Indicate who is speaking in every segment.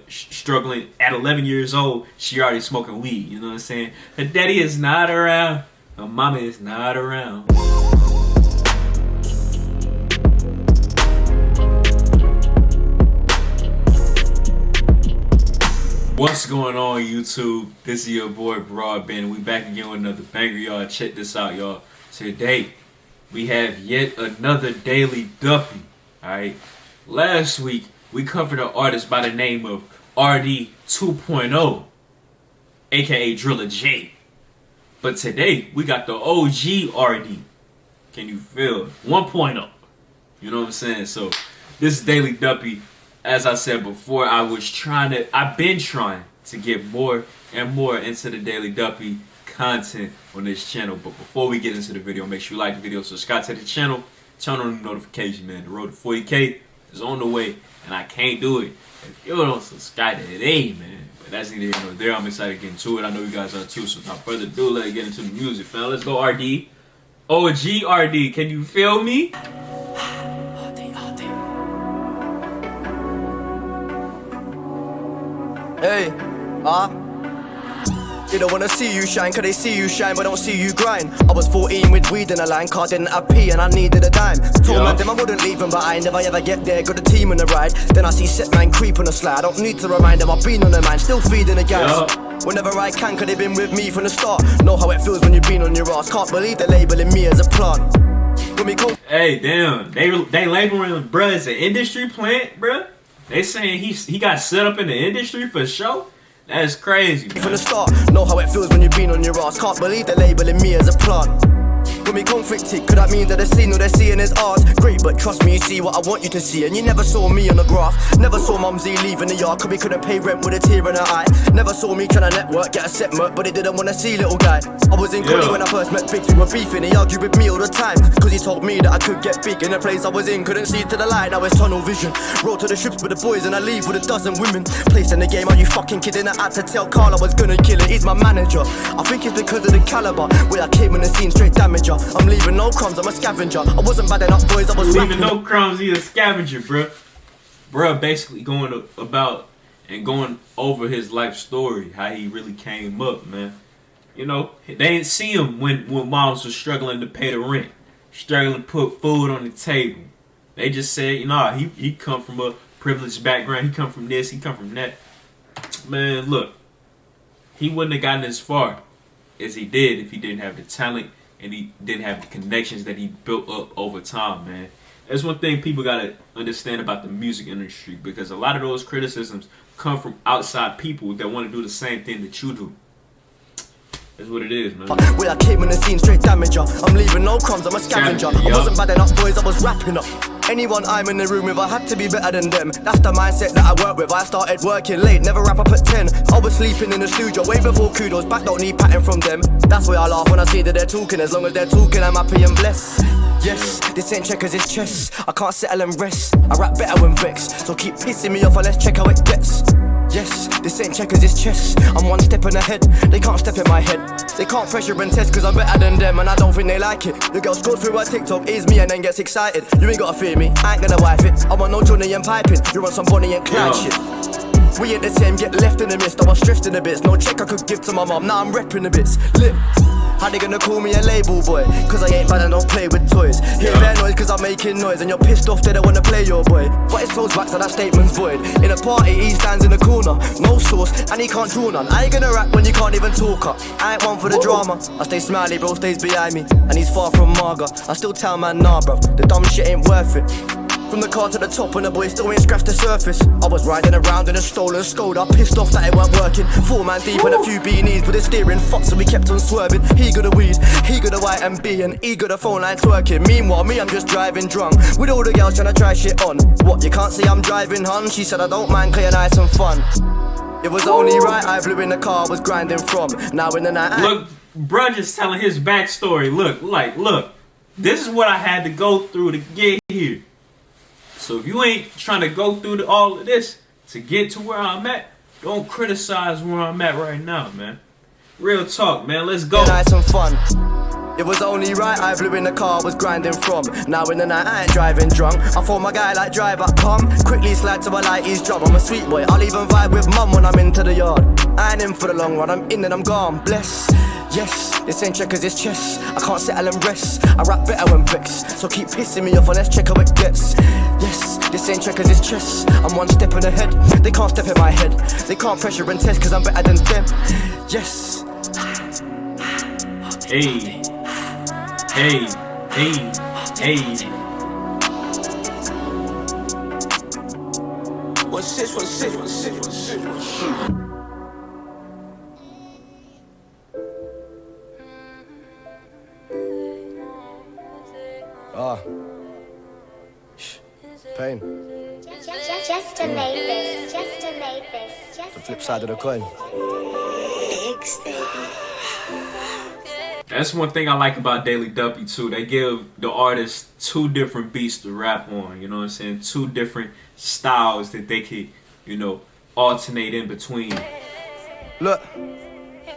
Speaker 1: struggling at 11 years old. She already smoking weed. You know what I'm saying? Her daddy is not around. Her mama is not around. What's going on, YouTube? This is your boy Broadband. We back again with another banger, y'all. Check this out, y'all. Today we have yet another daily Duppy. Alright. Last week we covered an artist by the name of ArrDee 2.0, aka Driller J. But today we got the OG ArrDee. Can you feel 1.0? You know what I'm saying? So this daily Duppy, as I said before, I've been trying to get more and more into the daily Duppy content on this channel. But before we get into the video, make sure you like the video, subscribe to the channel, turn on the notification, man. The road to 40K is on the way, and I can't do it if you don't subscribe today, man. But that's neither here nor there. I'm excited to get into it. I know you guys are too, so without further ado, let's get into the music, fam. Let's go, ArrDee. OG ArrDee, can you feel me?
Speaker 2: Hey, they don't wanna see you shine, cause they see you shine but don't see you grind. I was 14 with weed in a line, car didn't have P and I needed a dime. Told them I wouldn't leave them, but I never ever get there, got a team on the ride. Then I see set man creep on the slide, I don't need to remind them I've been on the mind, still feeding the gas. Whenever I can, cause they've been with me from the start. Know how it feels when you've been on your ass, can't believe they're labeling me as a plant. When we go,
Speaker 1: hey, damn, they labeling bruh as an industry plant, bruh. They saying he got set up in the industry for show? That's crazy, man.
Speaker 2: From the start, know how it feels when you've been on your ass. Can't believe they're labeling me as a plant. When we conflicted, could that mean that they're seeing all they're seeing is art? Great, but trust me, you see what I want you to see. And you never saw me on the graph. Never saw Mumsy leaving the yard, cause we couldn't pay rent with a tear in her eye. Never saw me trying to network, get a set merc, but they didn't want to see little guy. I was in Connie when I first met Biggs, we were beefing. He argued with me all the time, cause he told me that I could get big. In the place I was in, couldn't see to the light, now it's tunnel vision. Roll to the ships with the boys and I leave with a dozen women. Placed in the game, are you fucking kidding? I had to tell Carl I was gonna kill it, he's my manager. I think it's because of the caliber, where I came in the scene straight damager. I'm leaving no crumbs, I'm a scavenger. I wasn't bad enough, boys, I was
Speaker 1: leaving no crumbs, he's a scavenger, bruh. Bruh basically going about and going over his life story, how he really came up, man. You know, they didn't see him when moms was struggling to pay the rent, struggling to put food on the table. They just said, nah, he come from a privileged background, he come from this, he come from that. Man, look, he wouldn't have gotten as far as he did if he didn't have the talent and he didn't have the connections that he built up over time, man. That's one thing people gotta understand about the music industry, because a lot of those criticisms come from outside people that want to do the same thing that you do. That's what it is, man.
Speaker 2: Where I came in the scene straight damager. I'm leaving no crumbs, I'm a scavenger. I wasn't bad enough, boys, I was wrapping up. Anyone I'm in the room with, I had to be better than them. That's the mindset that I work with. I started working late, never wrap up at 10. I was sleeping in the studio way before kudos. Back don't need patting from them. That's why I laugh when I see that they're talking. As long as they're talking, I'm happy and blessed. Yes, this ain't checkers, it's chess. I can't settle and rest. I rap better when vexed, so keep pissing me off and let's check how it gets. Yes, this ain't checkers, it's chess. I'm one step in ahead, they can't step in my head. They can't pressure and test cause I'm better than them, and I don't think they like it. The girl scrolls through her TikTok, is me and then gets excited. You ain't gotta fear me, I ain't gonna wife it. I want no Johnny and piping, you're on some Bonnie and Clyde shit. We ain't the same, get left in the mist. I was stressed in the bits, no check I could give to my mom. Now I'm repping the bits, lit. How they gonna call me a label boy? Cause I ain't bad and don't play with toys. Hear their noise cause I'm making noise, and you're pissed off they don't wanna play your boy. But it's close back so that statement's void. In a party he stands in the corner, no sauce and he can't draw none. I ain't gonna rap when you can't even talk up. I ain't one for the drama, I stay smiley, bro stays behind me, and he's far from Marga. I still tell man nah bruv, the dumb shit ain't worth it. From the car to the top and the boy still ain't scratched the surface. I was riding around in a stolen Skoda, pissed off that it weren't working. 4 man deep and a few beanies, but the steering fucked so we kept on swerving. He got a weed, he got a white and B, and he got a phone line twerking. Meanwhile me I'm just driving drunk, with all the girls trying to try shit on. What, you can't see I'm driving hun? She said I don't mind cause you're nice and fun. It was only right I blew in the car I was grinding from. Now in the night
Speaker 1: look, bruh just telling his backstory. Look, this is what I had to go through to get here. So if you ain't trying to go through all of this to get to where I'm at, don't criticize where I'm at right now, man. Real talk, man. Let's go.
Speaker 2: Nice and fun. It was only right I blew in the car, was grinding from. Now in the night I ain't driving drunk. I phone my guy like, driver, come. Quickly slide to a light, he's drunk. I'm a sweet boy, I'll even vibe with mum when I'm into the yard. I ain't in for the long run, I'm in and I'm gone, bless. Yes, this ain't checkers, it's chess. I can't settle and rest. I rap better when vexed, so keep pissing me off and let's check how it gets. Yes, this ain't checkers, it's chess. I'm one step in ahead. They can't step in my head. They can't pressure and test cause I'm better than them. Yes.
Speaker 1: Hey. Hey, hey, hey.
Speaker 2: What's this? Pain.
Speaker 3: Just to make this.
Speaker 2: The flip side of the coin.
Speaker 1: That's one thing I like about Daily Duppy too. They give the artists two different beats to rap on. You know what I'm saying? Two different styles that they could, you know, alternate in between.
Speaker 2: Look,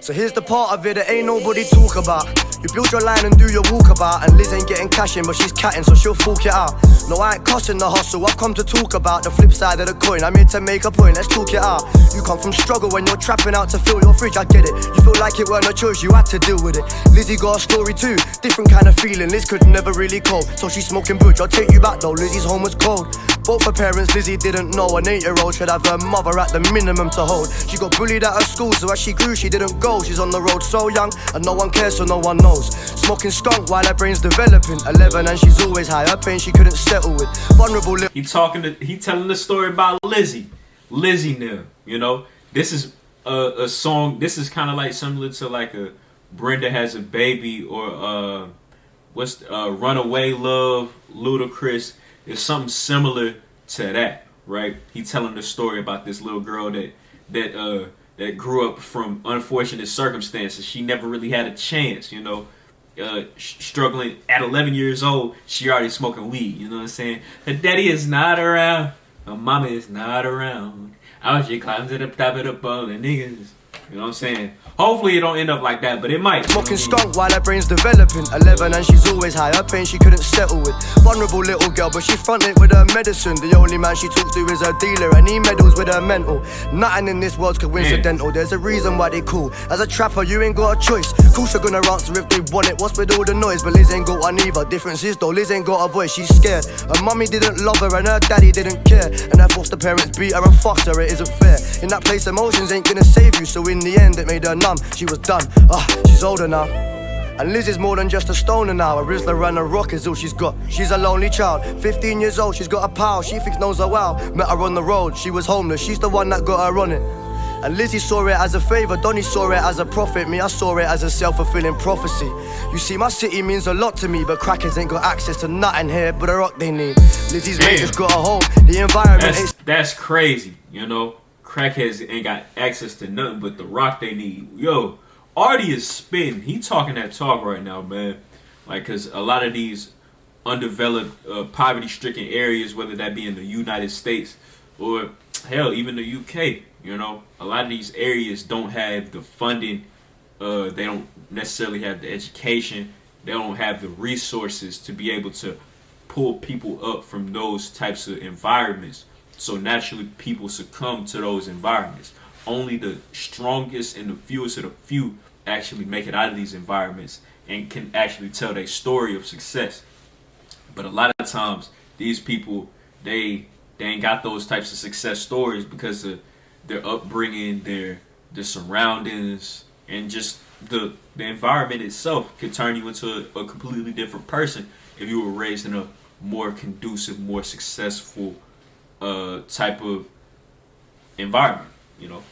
Speaker 2: so here's the part of it that ain't nobody talk about. You build your line and do your walkabout, and Liz ain't getting cash in, but she's catting, so she'll fork it out. No, I ain't cussing the hustle, I've come to talk about the flip side of the coin. I'm here to make a point, let's talk it out. You come from struggle when you're trapping out to fill your fridge, I get it. You feel like it weren't a choice, you had to deal with it. Lizzie got a story too, different kind of feeling. Liz could never really cope, so she's smoking butch. I'll take you back though, Lizzie's home was cold. Both her parents, Lizzie didn't know. An 8-year-old should have her mother at the minimum to hold. She got bullied at her school, so as she grew, she didn't go. She's on the road so young, and no one cares, so no one knows. Smoking skunk while her brain's developing. 11 and she's always high. Her pain she couldn't settle with. Vulnerable.
Speaker 1: He telling the story about Lizzie now. You know, this is a song. This is kind of like similar to like a Brenda Has a Baby or Runaway Love, Ludacris. It's something similar to that, right? He telling the story about this little girl that grew up from unfortunate circumstances. She never really had a chance, you know. Struggling at 11 years old, she already smoking weed. You know what I'm saying? Her daddy is not around, her mama is not around. Out she climbs to the top of the pole and niggas. You know what I'm saying? Hopefully it don't end up like that, but it might.
Speaker 2: Smoking skunk while her brain's developing. 11 and she's always high. Her pain she couldn't settle with. Vulnerable little girl, but she fronted with her medicine. The only man she talks to is her dealer, and he meddles with her mental. Nothing in this world's coincidental. There's a reason why they cool. As a trapper, you ain't got a choice. Cool, you're gonna answer if they want it. What's with all the noise? But Liz ain't got one either. Difference is though, Liz ain't got a voice. She's scared. Her mummy didn't love her, and her daddy didn't care. And her foster parents beat her and fucked her. It isn't fair. In that place, emotions ain't gonna save you. So in the end, it made her numb. She was done. She's older now. And Liz is more than just a stoner now. A Rizzler and a rock is all she's got. She's a lonely child, 15 years old, she's got a pal. She thinks knows her well. Met her on the road, she was homeless. She's the one that got her on it. And Lizzie saw it as a favour, Donnie saw it as a prophet. Me, I saw it as a self-fulfilling prophecy. You see, my city means a lot to me, but crackers ain't got access to nothing here but a rock they need. Lizzie's mate just got a home. The environment
Speaker 1: that's crazy, you know. Crackheads ain't got access to nothing but the rock they need. Yo, ArrDee is spitting. He talking that talk right now, man. Like, cause a lot of these undeveloped, poverty-stricken areas, whether that be in the United States or hell, even the UK, you know, a lot of these areas don't have the funding. They don't necessarily have the education. They don't have the resources to be able to pull people up from those types of environments. So naturally, people succumb to those environments. Only the strongest and the fewest of the few actually make it out of these environments and can actually tell their story of success. But a lot of times, these people, they ain't got those types of success stories because of their upbringing, their surroundings, and just the environment itself could turn you into a completely different person if you were raised in a more conducive, more successful type of environment, you know.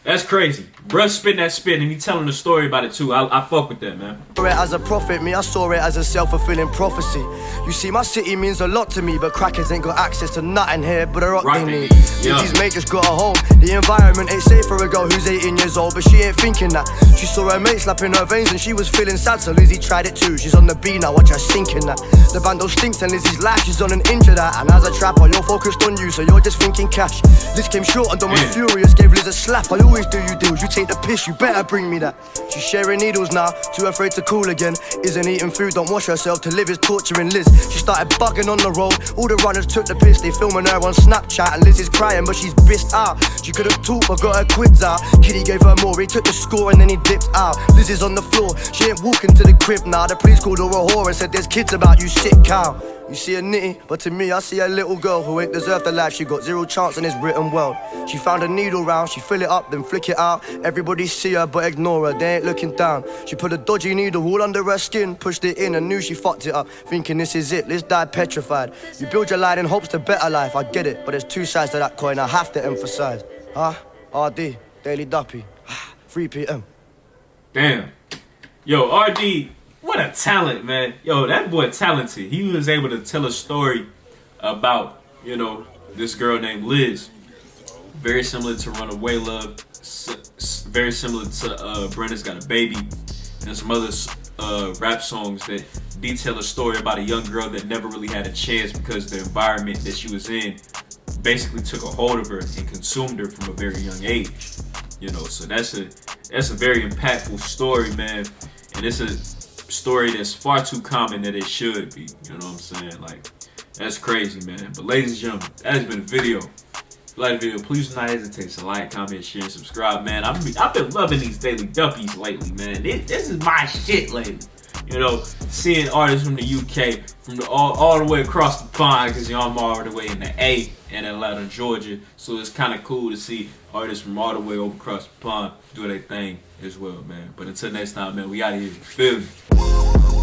Speaker 1: That's crazy. Bruh spitting that spit and he telling the story about it too. I fuck with that, man.
Speaker 2: I saw it as a prophet, me, I saw it as a self-fulfilling prophecy. You see, my city means a lot to me, but crackers ain't got access to nothing here but a rock they need. Lizzie's mate just got her home. The environment ain't safe for a girl who's 18 years old, but she ain't thinking that. She saw her mate slapping her veins and she was feeling sad, so Lizzie tried it too. She's on the B now, watch her sinking that. The bando stinks and Lizzie's life, she's on an injured that. And as a trapper, you're focused on you, so you're just thinking cash. Liz came short and Don was furious, gave Liz a slap. I always do you deals, you take the piss, you better bring me that. She's sharing needles now, too afraid to cool again. Isn't eating food, don't wash herself, to live is torturing Liz. She started bugging on the road, all the runners took the piss. They filming her on Snapchat and Liz is crying, but she's pissed out. She couldn't talk but got her quids out. Kitty gave her more, he took the score and then he dipped out. Liz is on the floor, she ain't walking to the crib now. The police called her a whore and said there's kids about, you sick cow. You see a nitty, but to me I see a little girl who ain't deserved the life she got. Zero chance in this written world. She found a needle round, she fill it up then flick it out. Everybody see her but ignore her, they ain't looking down. She put a dodgy needle all under her skin, pushed it in and knew she fucked it up, thinking this is it, Liz died petrified. You build your life in hopes to better life, I get it, but there's two sides to that coin I have to emphasize. ArrDee, Daily Duppy, 3 PM.
Speaker 1: Damn. Yo, ArrDee, what a talent, man. Yo, that boy talented. He was able to tell a story about, you know, this girl named Liz. Very similar to Runaway Love. Very similar to Brenda's Got a Baby. And some other rap songs that detail a story about a young girl that never really had a chance because the environment that she was in basically took a hold of her and consumed her from a very young age. You know, so that's a very impactful story, man. And it's a story that's far too common that it should be. You know what I'm saying? Like, that's crazy, man. But ladies and gentlemen, that has been a video. If you like the video, please do not hesitate to like, comment, share, and subscribe, man. I've been loving these Daily Duppies lately, man. This is my shit lately. You know, seeing artists from the UK, from all the way across the pond, because, you know, I'm all the way in the A in Atlanta, Georgia. So it's kind of cool to see artists from all the way over across the pond do their thing as well, man. But until next time, man, we out of here. You feel me?